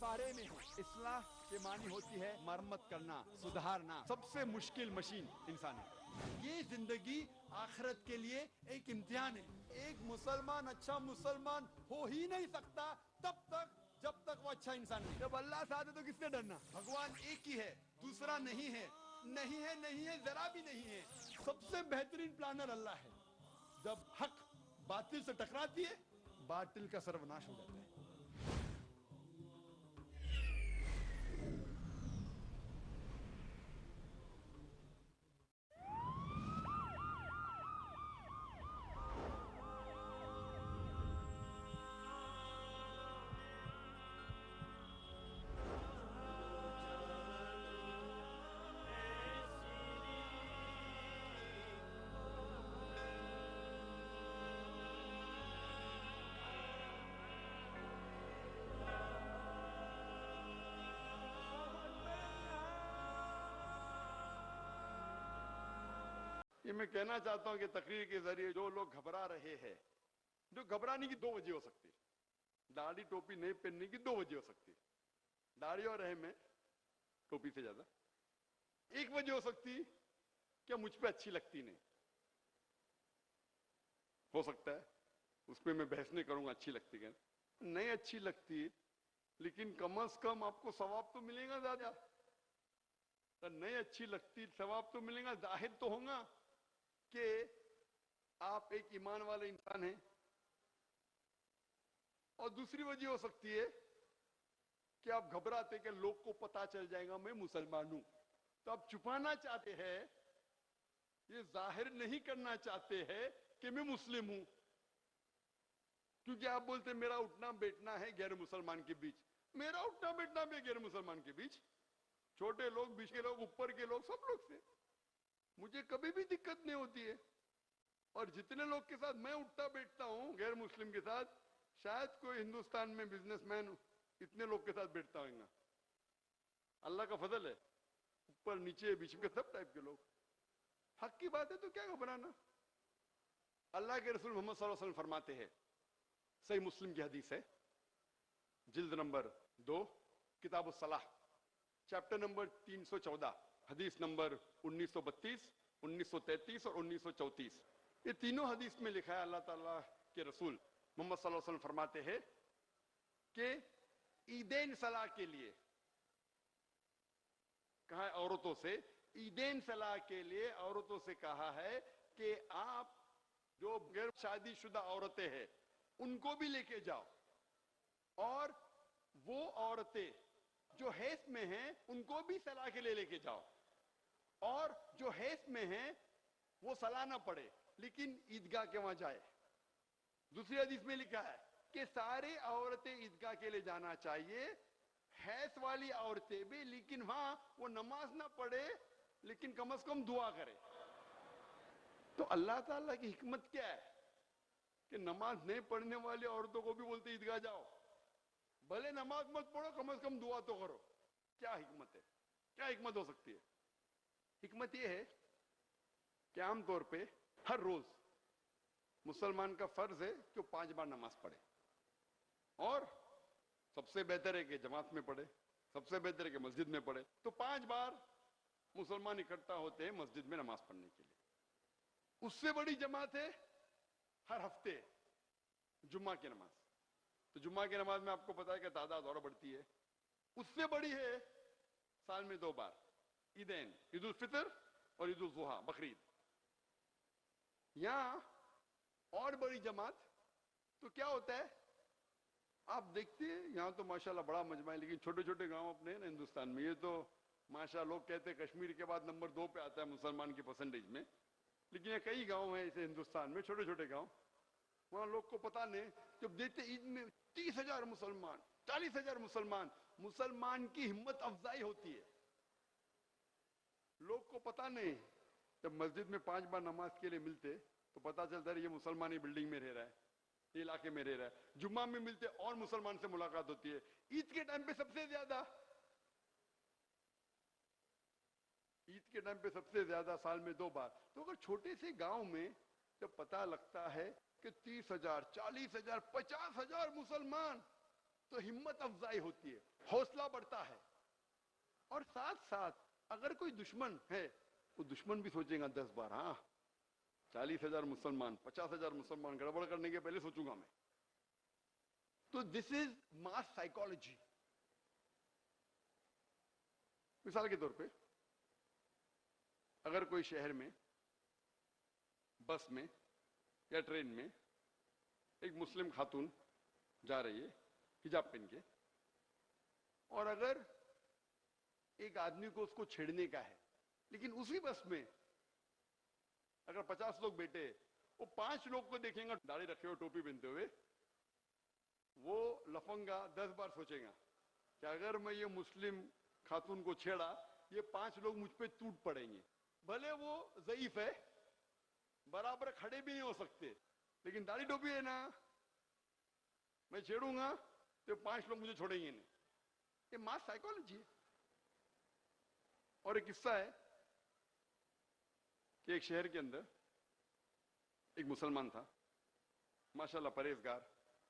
سارے میں ہے۔ اصلاح کے معنی ہوتی ہے مرمت کرنا، سدھارنا۔ سب سے مشکل مشین انسان ہے۔ یہ زندگی آخرت کے لیے ایک امتحان ہے۔ ایک مسلمان اچھا مسلمان ہو ہی نہیں سکتا جب تک وہ اچھا انسان نہیں۔ جب اللہ سے آتے تو کس سے ڈرنا؟ بھگوان ایک ہی ہے، دوسرا نہیں ہے، نہیں ہے، نہیں ہے، ذرا بھی نہیں ہے۔ سب سے بہترین پلانر اللہ ہے۔ جب حق باطل سے ٹکراتی ہے، باطل کا سروناش ہو جاتا ہے۔ یہ میں کہنا چاہتا ہوں کہ تقریر کے ذریعے جو لوگ گھبرا رہے ہیں، جو گھبرانے کی دو وجہ ہو سکتی ہے۔ داڑھی ٹوپی نہیں پہننے کی دو وجہ ہو سکتی ہے، داڑھی اور رحم میں ٹوپی سے زیادہ۔ ایک وجہ ہو سکتی کہ مجھ پہ اچھی لگتی نہیں، ہو سکتا ہے، اس پہ میں بحث نہیں کروں گا اچھی لگتی کہ نہیں اچھی لگتی، لیکن کم از کم آپ کو ثواب تو ملے گا زیادہ۔ نہیں اچھی لگتی، ثواب تو ملے گا، ظاہر تو ہوگا کہ آپ ایک ایمان والے انسان ہیں۔ اور دوسری وجہ ہو سکتی ہے کہ آپ گھبراتے کہ لوگ کو پتا چل جائے گا میں مسلمان ہوں، تو آپ چھپانا چاہتے ہیں، یہ ظاہر نہیں کرنا چاہتے ہیں کہ میں مسلم ہوں، کیونکہ آپ بولتے میرا اٹھنا بیٹھنا ہے غیر مسلمان کے بیچ۔ میرا اٹھنا بیٹھنا بھی غیر مسلمان کے بیچ، چھوٹے لوگ، بیچ کے لوگ، اوپر کے لوگ، سب لوگ سے مجھے کبھی بھی دقت نہیں ہوتی ہے۔ اور جتنے لوگ کے ساتھ میں اٹھتا بیٹھتا ہوں غیر مسلم کے ساتھ، شاید کوئی ہندوستان میں بزنس مین اتنے لوگ کے ساتھ بیٹھتا ہوگا۔ اللہ کا فضل ہے، اوپر نیچے بیچ میں سب ٹائپ کے لوگ۔ حق کی بات ہے تو کیا گھبرانا؟ اللہ کے رسول محمد صلی اللہ علیہ وسلم فرماتے ہیں، صحیح مسلم کی حدیث ہے، جلد نمبر 2، کتاب الصلاح، چیپٹر نمبر 314، حدیث نمبر 1932، 1933 اور 1934۔ یہ تینوں حدیث میں لکھا ہے، اللہ تعالیٰ کے رسول محمد صلی اللہ علیہ وسلم فرماتے ہیں کہ عیدین صلاح کے لیے کہا ہے عورتوں سے، عیدین صلاح کے لیے عورتوں سے کہا ہے کہ آپ جو غیر شادی شدہ عورتیں ہیں ان کو بھی لے کے جاؤ، اور وہ عورتیں جو حیض میں ہیں ان کو بھی صلاح کے لیے لے کے جاؤ، اور جو حیض میں ہیں وہ صلاح نہ پڑے لیکن عیدگاہ کے وہاں جائے۔ دوسری حدیث میں لکھا ہے کہ سارے عورتیں عیدگاہ کے لیے جانا چاہیے، حیض والی عورتیں بھی، لیکن وہاں وہ نماز نہ پڑھے لیکن کم از کم دعا کرے۔ تو اللہ تعالیٰ کی حکمت کیا ہے کہ نماز نہیں پڑھنے والی عورتوں کو بھی بولتے عیدگاہ جاؤ، بھلے نماز مت پڑھو کم از کم دعا تو کرو۔ کیا حکمت ہے؟ کیا حکمت ہو سکتی ہے؟ حکمت یہ ہے کہ عام طور پہ ہر روز مسلمان کا فرض ہے کہ وہ 5 بار نماز پڑھے، اور سب سے بہتر ہے کہ جماعت میں پڑھے، سب سے بہتر ہے کہ مسجد میں پڑھے۔ تو 5 بار مسلمان اکٹھا ہوتے ہیں مسجد میں نماز پڑھنے کے لیے۔ اس سے بڑی جماعت ہے ہر ہفتے جمعہ کی نماز۔ تو جمعہ کی نماز میں آپ کو پتا ہے کہ تعداد اور بڑھتی ہے۔ اس سے بڑی ہے سال میں 2 بار، عیدین، عید الفطر اور عید الاضحیٰ، بقرعید۔ یہاں اور بڑی جماعت تو کیا ہوتا ہے، آپ دیکھتے ہیں یہاں تو ماشاءاللہ بڑا مجمع ہے، لیکن چھوٹے چھوٹے گاؤں اپنے ہیں نا ہندوستان میں، یہ تو ماشاءاللہ لوگ کہتے ہیں کشمیر کے بعد نمبر 2 پہ آتا ہے مسلمان کی پرسنٹیج میں، لیکن یہ کئی گاؤں ہیں اسے ہندوستان میں، چھوٹے چھوٹے گاؤں، وہاں لوگ کو پتا نہیں، جب دیکھتے عید میں 30,000 مسلمان، 40,000 مسلمان، مسلمان کی ہمت افزائی ہوتی ہے۔ لوگ کو پتا نہیں، جب مسجد میں 5 بار نماز کے لیے ملتے تو پتا چلتا ہے یہ مسلمانی بلڈنگ میں رہ رہا ہے، یہ علاقے میں رہ رہا ہے۔ جمعہ میں ملتے اور مسلمان سے ملاقات ہوتی ہے۔ عید کے ٹائم پہ سب سے زیادہ، عید کے ٹائم پہ سب سے زیادہ سال میں 2 بار۔ تو اگر چھوٹے سے گاؤں میں جب پتا لگتا ہے کہ 30,000، 40,000، 50,000 مسلمان تو ہمت افزائی ہوتی ہے, حوصلہ بڑھتا ہے. اور ساتھ ساتھ اگر کوئی دشمن ہے, وہ دشمن بھی سوچے گا 10 بار, ہاں 40,000 مسلمان 50,000 مسلمان گڑبڑ کرنے کے پہلے سوچوں گا میں. تو دس از ماس سائیکالوجی. مثال کے طور پہ اگر کوئی شہر میں بس میں یا ٹرین میں ایک مسلم خاتون جا رہی ہے حجاب پہن کے, اور اگر ایک آدمی کو اس کو چھیڑنے کا ہے, لیکن اسی بس میں اگر 50 لوگ بیٹھے, وہ 5 لوگ کو دیکھیں گا داڑھی رکھے ہوئے ٹوپی پہنتے ہوئے, وہ لفنگا 10 بار سوچے گا کہ اگر میں یہ مسلم خاتون کو چھیڑا, یہ 5 لوگ مجھ پہ ٹوٹ پڑیں گے. بھلے وہ ضعیف ہے, برابر کھڑے بھی نہیں ہو سکتے, لیکن داڑھی ٹوپی ہے نا, میں چھیڑوں گا تو 5 لوگ مجھے چھوڑیں گے نہیں. یہ ماس سائیکالوجی ہے. اور ایک قصہ ہے کہ ایک شہر کے اندر ایک مسلمان تھا, ماشاءاللہ پرہیزگار,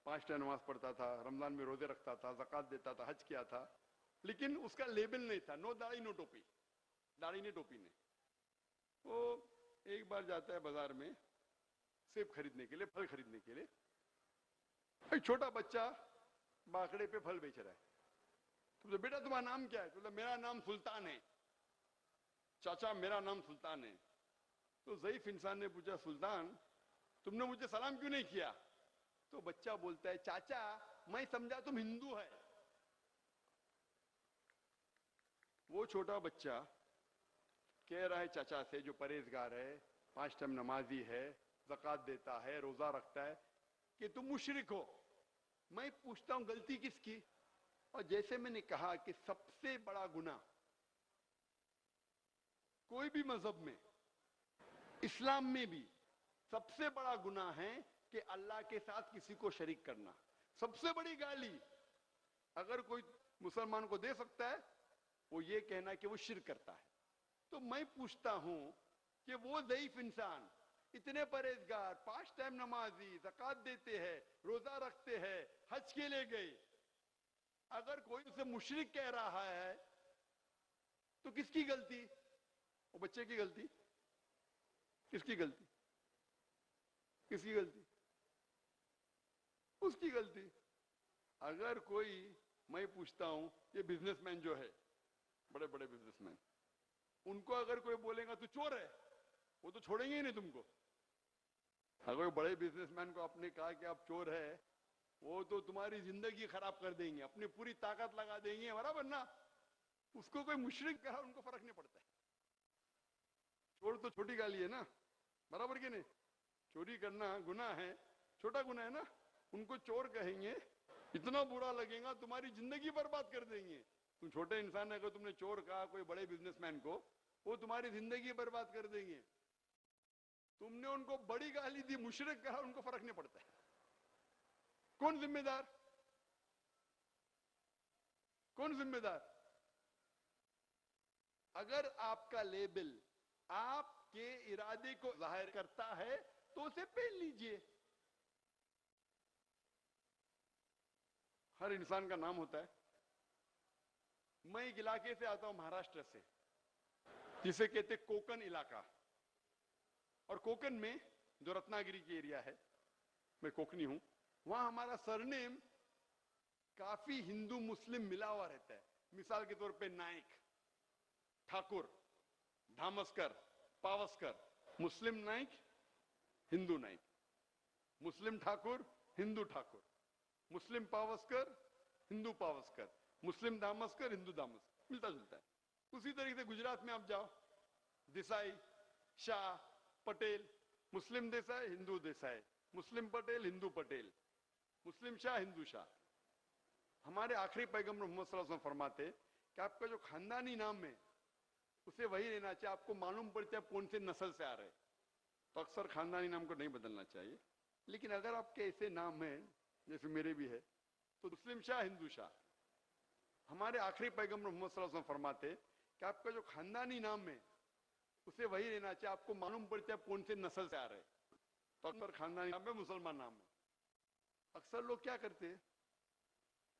5 ٹائم نماز پڑھتا تھا, رمضان میں روزے رکھتا تھا, زکوٰۃ دیتا تھا, حج کیا تھا, لیکن اس کا لیبل نہیں تھا, نو داڑھی نو ٹوپی, داڑھی نہیں ٹوپی نہیں. وہ ایک بار جاتا ہے بازار میں سیب خریدنے کے لیے, پھل خریدنے کے لیے. ایک چھوٹا بچہ باکڑے پہ پھل بیچ رہا ہے. تو بیٹا تمہارا نام کیا ہے؟ تو میرا نام سلطان ہے. چاچا میرا نام سلطان ہے. تو ضعیف انسان نے پوچھا, سلطان تم نے مجھے سلام کیوں نہیں کیا؟ تو بچہ بولتا ہے, چاچا میں سمجھا تم ہندو ہے. وہ چھوٹا بچہ کہہ رہا ہے چاچا سے, جو پرہیزگار ہے, 5 ٹائم نمازی ہے, زکوٰۃ دیتا ہے, روزہ رکھتا ہے, کہ تم مشرک ہو. میں پوچھتا ہوں غلطی کس کی؟ اور جیسے میں نے کہا کہ سب سے بڑا گناہ کوئی بھی مذہب میں, اسلام میں بھی سب سے بڑا گناہ ہے کہ اللہ کے ساتھ کسی کو شریک کرنا. سب سے بڑی گالی اگر کوئی مسلمان کو دے سکتا ہے, وہ یہ کہنا کہ وہ شرک کرتا ہے. تو میں پوچھتا ہوں کہ وہ ضعیف انسان, اتنے پرہیزگار, 5 ٹائم نمازی, زکوٰۃ دیتے ہیں, روزہ رکھتے ہیں, حج کے لیے گئے, اگر کوئی اسے مشرک کہہ رہا ہے تو کس کی غلطی؟ وہ بچے کی غلطی؟ کس کی غلطی؟ کس کی غلطی؟ اس کی غلطی. اگر کوئی, میں پوچھتا ہوں یہ بزنس مین جو ہے, بڑے بڑے بزنس مین, ان کو اگر کوئی بولے گا تو چور ہے, وہ تو چھوڑیں گے ہی نہیں تم کو. اگر بڑے بزنس مین کو آپ نے کہا کہ آپ چور ہے, وہ تو تمہاری زندگی خراب کر دیں گے, اپنی پوری طاقت لگا دیں گے, برابر نا. اس کو کوئی مشرک کہا, ان کو فرق نہیں پڑتا ہے. چور تو چھوٹی گالی ہے نا, برابر کہ نہیں؟ چوری کرنا گناہ ہے, چھوٹا گناہ ہے نا. ان کو چور کہیں گے, اتنا برا لگے گا, تمہاری زندگی برباد کر دیں گے. تم چھوٹے انسان ہے, اگر تم نے چور کہا کوئی بڑے بزنس مین کو, وہ تمہاری زندگی برباد کر دیں گے. تم نے ان کو بڑی گالی دی, مشرک کہا, ان کو فرق نہیں پڑتا ہے. کون ذمہ دار؟ کون ذمہ دار؟ اگر آپ کا لیبل آپ کے ارادے کو ظاہر کرتا ہے تو اسے پہن لیجئے. ہر انسان کا نام ہوتا ہے. میں ایک علاقے سے آتا ہوں, مہاراشٹر سے, جسے کہتے کوکن علاقہ. اور کوکن میں جو رتناگری کی ایریا ہے, میں کوکنی ہوں, وہاں ہمارا سرنیم کافی ہندو مسلم ملا ہوا رہتا ہے. مثال کے طور پہ نائک, ٹھاکر, دھامسکر, پاوسکر. مسلم نائک, ہندو نائک, مسلم ٹھاکر, ہندو ٹھاکر, مسلم پاوسکر, ہندو پاوسکر, مسلم دھامسکر, ہندو دھامسکر, ملتا جلتا ہے. اسی طریقے سے گجرات میں آپ جاؤ, دیسائی, شاہ, پٹیل. مسلم دیسائی, ہندو دیسائی, مسلم پٹیل, ہندو پٹیل, مسلم شاہ, ہندو شاہ. ہمارے آخری پیغمبر محمد صلی اللہ علیہ وسلم فرماتے کہ آپ کا جو خاندانی نام ہے اسے وہی رہنا چاہیے. آپ کو معلوم پڑتا ہے کون سے نسل سے آ رہے, تو اکثر خاندانی نام کو نہیں بدلنا چاہیے. لیکن اگر آپ کے ایسے نام ہیں جیسے میرے بھی ہے, تو مسلم شاہ, ہندو شاہ. ہمارے آخری پیغمبر محمد صلی اللہ علیہ وسلم فرماتے کہ آپ کا جو خاندانی نام ہے اسے وہی رہنا چاہیے. آپ کو معلوم پڑتا ہے کون سے نسل سے آ رہے, تو اکثر خاندانی نام ہے, مسلمان نام ہے. اکثر لوگ کیا کرتے ہیں,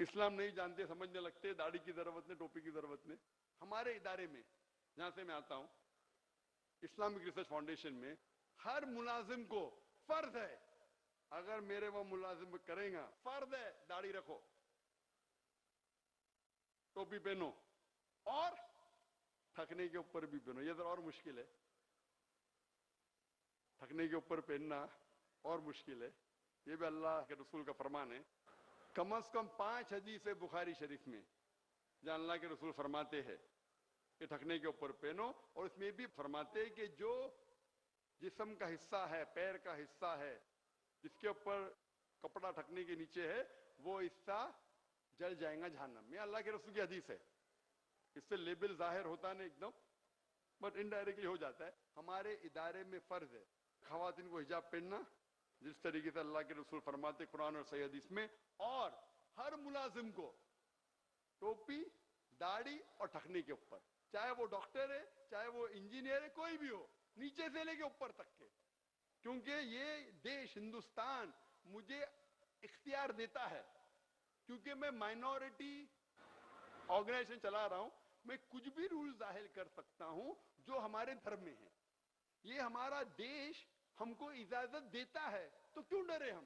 اسلام نہیں جانتے, سمجھنے لگتے داڑھی کی ضرورت نہیں, ٹوپی کی ضرورت نہیں. ہمارے ادارے میں جہاں سے میں آتا ہوں, اسلامک ریسرچ فاؤنڈیشن میں, ہر ملازم کو فرض ہے, اگر میرے وہ ملازم کریں گا, فرض ہے داڑھی رکھو, ٹوپی پہنو, اور تھکنے کے اوپر بھی پہنو. یہ ذرا اور مشکل ہے, تھکنے کے اوپر پہننا اور مشکل ہے. یہ بھی اللہ کے رسول کا فرمان ہے. کم از کم 5 حدیث ہے بخاری شریف میں جہاں اللہ کے رسول فرماتے ہیں کہ تھکنے کے اوپر پہنو, اور اس میں بھی فرماتے ہیں کہ جو جسم کا حصہ ہے, پیر کا حصہ ہے, جس کے اوپر کپڑا تھکنے کے نیچے ہے, وہ حصہ جل جائے گا جہنم میں. اللہ کے رسول کی حدیث ہے. اس سے لیبل ظاہر ہوتا نہیں ایک دم, بٹ انڈائریکٹلی ہو جاتا ہے. ہمارے ادارے میں فرض ہے خواتین کو حجاب پہننا, جس طریقے سے اللہ کے رسول فرماتے قرآن اور صحیح حدیث میں, اور ہر ملازم کو ٹوپی, داڑھی اور ٹھکنے کے اوپر, چاہے وہ ڈاکٹر ہے, چاہے وہ انجینئر ہے, کوئی بھی ہو, نیچے سے لے کے اوپر تک کے. کیونکہ یہ دیش ہندوستان مجھے اختیار دیتا ہے, کیونکہ میں مائنورٹی آرگنائزیشن چلا رہا ہوں, میں کچھ بھی رول ظاہر کر سکتا ہوں جو ہمارے دھرم میں ہے. یہ ہمارا دیش ہم کو اجازت دیتا ہے, تو کیوں ڈرے ہم؟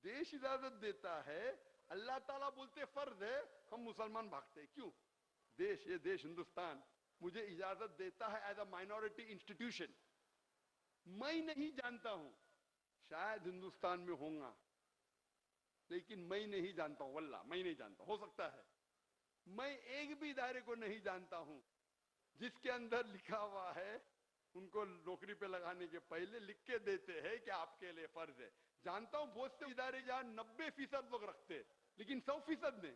دیش اجازت دیتا ہے, اللہ تعالیٰ بولتے فرض ہے, ہم مسلمان بھاگتے ہیں. کیوں؟ دیش, یہ دیش ہندوستان مجھے اجازت دیتا ہے ایز اے مائنورٹی انسٹیٹیوشن. میں نہیں جانتا ہوں, شاید ہندوستان میں ہوں گا, لیکن میں نہیں جانتا ہوں, واللہ میں نہیں جانتا. ہو سکتا ہے میں ایک بھی ادارے کو نہیں جانتا ہوں جس کے اندر لکھا ہوا ہے, ان کو نوکری پہ لگانے کے پہلے لکھ کے دیتے ہیں کہ آپ کے لیے فرض ہے. جانتا ہوں بہت سے ادارے جہاں 90% لوگ رکھتے, لیکن 100% نہیں.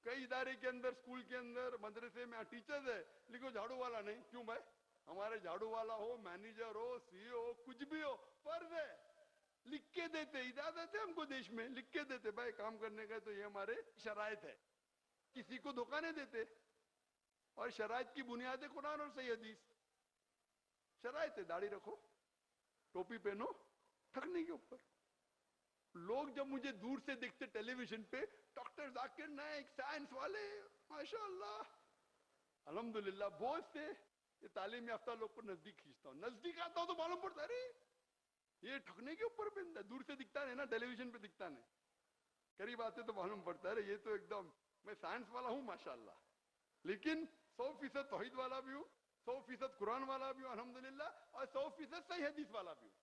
کئی ادارے کے اندر, اسکول کے اندر, مدرسے میں ٹیچرز ہے, لیکن جھاڑو والا نہیں. کیوں بھائی؟ ہمارے جھاڑو والا ہو, مینیجر ہو, سی ہو, کچھ بھی ہو, فرض ہے. لکھ کے دیتے, اجازت ہے ہم کو دیش میں, لکھ کے دیتے بھائی کام کرنے کا, تو یہ ہمارے شرائط ہے. کسی کو دھوکہ نہیں دیتے, اور شرائط کی بنیاد ہے قرآن اور صحیح حدیث. شرائط ہے, داڑھی رکھو, ٹوپی پہنو, تھکنے کے اوپر. لوگ جب مجھے دور سے دیکھتے ٹیلی ویژن پہ, ڈاکٹر ذاکر نائک, سائنس والے, ماشاءاللہ, الحمدللہ, بہت سے یہ تعلیم یافتہ لوگ کو نزدیک کھینچتا ہوں. نزدیک آتا ہوں تو معلوم پڑتا ہے یہ ٹھکنے کے اوپر پہنتا ہے. دور سے دکھتا نہیں نا, ٹیلی ویژن پہ دکھتا نہیں. قریب آتے تو معلوم پڑتا ہے یہ تو ایک دم, میں سائنس والا ہوں ماشاءاللہ, لیکن 100% توحید والا بھی ہوں, 100% قرآن والا بھی ہوں الحمدللہ, اور 100% صحیح حدیث والا بھی ہوں.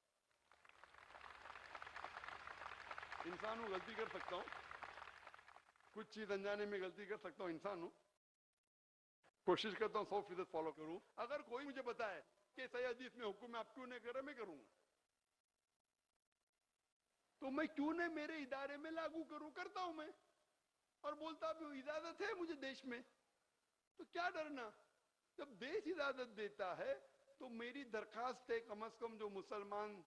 انسان ہوں, غلطی کر سکتا ہوں, کچھ چیز انجانے میں غلطی کر سکتا ہوں, انسان ہوں. کوشش کرتا ہوں 100% فالو کروں. اگر کوئی مجھے بتائے کہ صحیح حدیث میں حکم ہے آپ کیوں نہیں کر رہے, میں کروں گا. تو میں کیوں نہیں میرے ادارے میں لاگو کروں, کرتا ہوں میں, اور بولتا بھی ہوں اجازت ہے مجھے دیش میں, تو کیا ڈرنا. جب دیش اجازت دیتا ہے تو میری درخواست ہے کم از کم جو مسلمان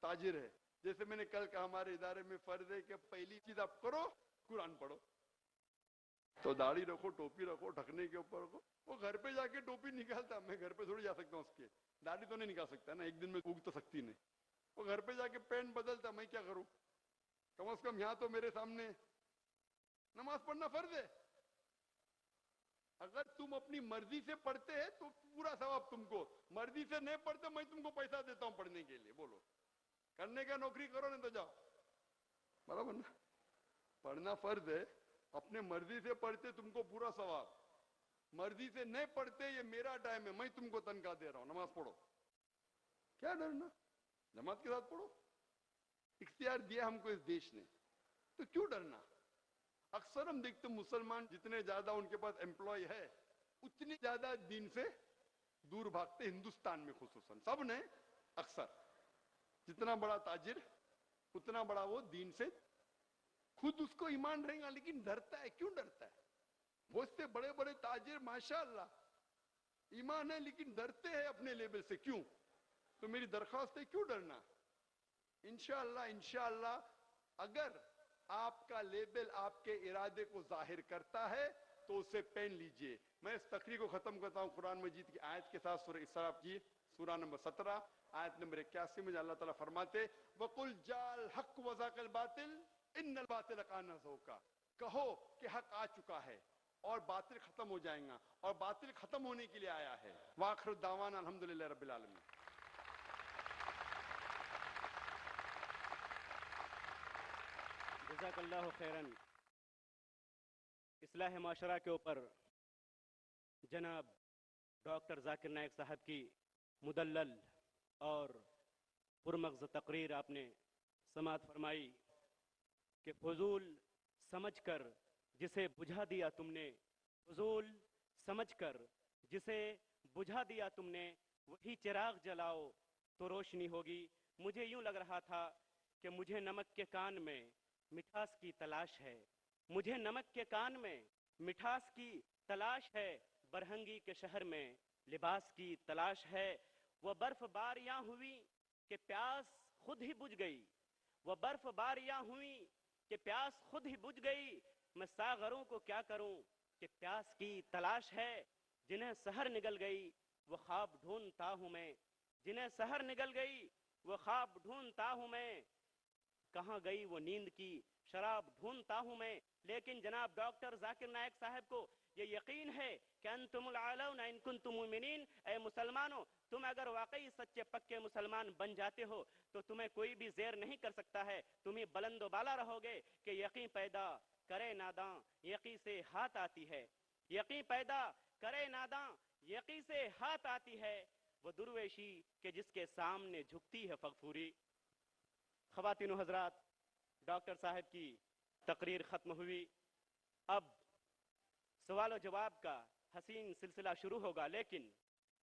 تاجر ہے, جیسے میں نے کل کہا ہمارے ادارے میں فرض ہے کہ پہلی چیز آپ کرو, قرآن پڑھو. تو داڑھی رکھو, ٹوپی رکھو, ڈھکنے کے اوپر رکھو. وہ گھر پہ جا کے ٹوپی نکالتا, میں گھر پہ تھوڑی جا سکتا ہوں اس کے, داڑھی تو نہیں نکال سکتا نا, ایک دن میں اگ تو سکتی نہیں. وہ گھر پہ جا کے پینٹ بدلتا, میں کیا کروں. کم از کم یہاں تو میرے سامنے نماز پڑھنا فرض ہے. اگر تم اپنی مرضی سے پڑھتے ہیں تو پورا ثواب تم کو, مرضی سے نہیں پڑھتے میں تم کو پیسہ دیتا ہوں پڑھنے کے لیے. بولو, کرنے کا نوکری کرو نہیں تو جاؤ, برابر نا. پڑھنا فرض ہے, اپنے مرضی سے پڑھتے تم کو پورا ثواب, مرضی سے نہیں پڑھتے یہ میرا ٹائم ہے, میں تم کو تنخواہ دے رہا ہوں, نماز پڑھو. کیا ڈرنا, جماعت کے ساتھ پڑھو. اختیار دیا ہم کو اس دیش نے, تو کیوں ڈرنا. اکثر ہم دیکھتے مسلمان جتنے زیادہ ان کے پاس امپلائی ہے, اتنی زیادہ دین سے دور بھاگتے, ہندوستان میں خصوصاً. سب نے اکثر, جتنا بڑا تاجر اتنا بڑا وہ دین سے, خود اس کو ایمان رہے گا لیکن ڈرتا ہے. کیوں ڈرتا ہے. بہت سے بڑے بڑے تاجر ماشاءاللہ ایمان ہے لیکن ڈرتے ہیں اپنے لیبل سے. کیوں؟ تو میری درخواست ہے کیوں ڈرنا. انشاءاللہ اگر آپ کا لیبل آپ کے ارادے کو ظاہر کرتا ہے تو اسے پہن لیجئے. میں اس تقریر کو ختم کرتا ہوں قرآن مجید کی آیت کے ساتھ, سورہ اسراء کی سورہ نمبر 17 آیت نمبر 81 میں اللہ تعالیٰ فرماتے وَقُلْ جَاءَ الْحَقُّ وَزَهَقَ الْبَاطِلُ ان الباطل کان زہوقا، کہو کہ حق آ چکا ہے اور باطل ختم ہو جائے گا، اور باطل ختم ہونے کے لیے آیا ہے۔ وآخر الدعوانا الحمدللہ رب العالمین۔ جزاک اللہ خیراً۔ اصلاح معاشرہ کے اوپر جناب ڈاکٹر ذاکر نائک صاحب کی مدلل اور پرمغز تقریر آپ نے سماعت فرمائی کہ فضول سمجھ کر جسے بجھا دیا تم نے، فضول سمجھ کر جسے بجھا دیا تم نے، وہی چراغ جلاؤ تو روشنی ہوگی۔ مجھے یوں لگ رہا تھا کہ مجھے نمک کے کان میں مٹھاس کی تلاش ہے، مجھے نمک کے کان میں مٹھاس کی تلاش ہے، برہنگی کے شہر میں لباس کی تلاش ہے۔ وہ برف باریاں ہوئی کہ پیاس خود ہی بجھ گئی، وہ برف باریاں ہوئی کہ پیاس خود ہی بجھ گئی، میں ساغروں کو کیا کروں کہ پیاس کی تلاش ہے۔ جنہیں سحر نگل گئی وہ خواب ڈھونڈتا ہوں میں، جنہیں سحر نگل گئی وہ خواب ڈھونڈتا ہوں میں، کہاں گئی وہ نیند کی شراب ڈھونڈتا ہوں میں۔ لیکن جناب ڈاکٹر ذاکر نائک صاحب کو یہ یقین ہے کہ انتم العالون ان کنتم مومنین، اے مسلمانوں تم اگر واقعی سچے پکے مسلمان بن جاتے ہو تو تمہیں کوئی بھی زیر نہیں کر سکتا ہے، تم ہی بلند و بالا رہو گے کہ یقین پیدا کرے ناداں یقین سے ہاتھ آتی ہے، یقین پیدا کرے ناداں یقین سے ہاتھ آتی ہے، وہ درویشی کہ جس کے سامنے جھکتی ہے فغفوری۔ خواتین و حضرات، ڈاکٹر صاحب کی تقریر ختم ہوئی، اب سوال و جواب کا حسین سلسلہ شروع ہوگا، لیکن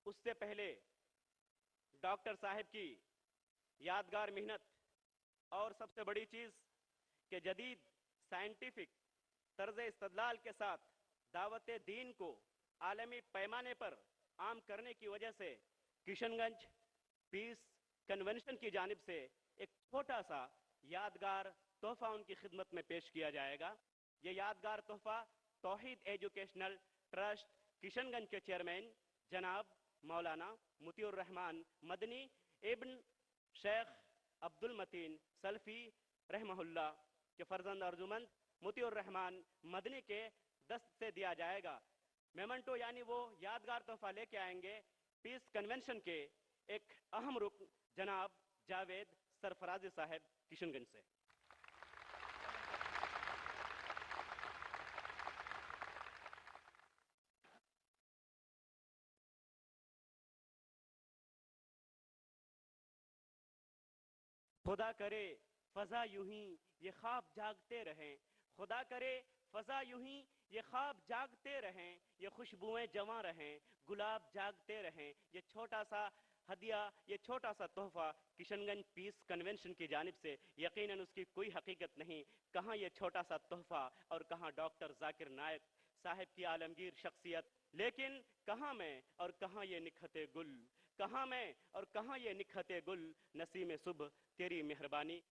اس سے پہلے ڈاکٹر صاحب کی یادگار محنت اور سب سے بڑی چیز کہ جدید سائنٹیفک طرز استدلال کے ساتھ دعوت دین کو عالمی پیمانے پر عام کرنے کی وجہ سے کشن گنج پیس کنونشن کی جانب سے ایک چھوٹا سا یادگار تحفہ ان کی خدمت میں پیش کیا جائے گا۔ یہ یادگار تحفہ توحید ایجوکیشنل ٹرسٹ کشن گنج کے چیئرمین جناب مولانا مطیع الرحمان مدنی ابن شیخ عبد المتین سلفی رحمہ اللہ کے فرزند ارجمند مطیع الرحمان مدنی کے دست سے دیا جائے گا۔ میمنٹو یعنی وہ یادگار تحفہ لے کے آئیں گے پیس کنونشن کے ایک اہم رکن جناب جاوید سرفرازی صاحب کشن گنج سے۔ خدا کرے فضا یوں ہی یہ خواب جاگتے رہیں، خدا کرے فضا یوں ہی یہ خواب جاگتے رہیں، یہ خوشبوئیں جواں رہیں، گلاب جاگتے رہیں۔ یہ چھوٹا سا ہدیہ، یہ چھوٹا سا تحفہ کشن گنج پیس کنونشن کی جانب سے، یقیناً اس کی کوئی حقیقت نہیں، کہاں یہ چھوٹا سا تحفہ اور کہاں ڈاکٹر ذاکر نائک صاحب کی عالمگیر شخصیت، لیکن کہاں میں اور کہاں یہ نکھت گل، کہاں میں اور کہاں یہ نکھت گل، نسیم صبح تیری مہربانی۔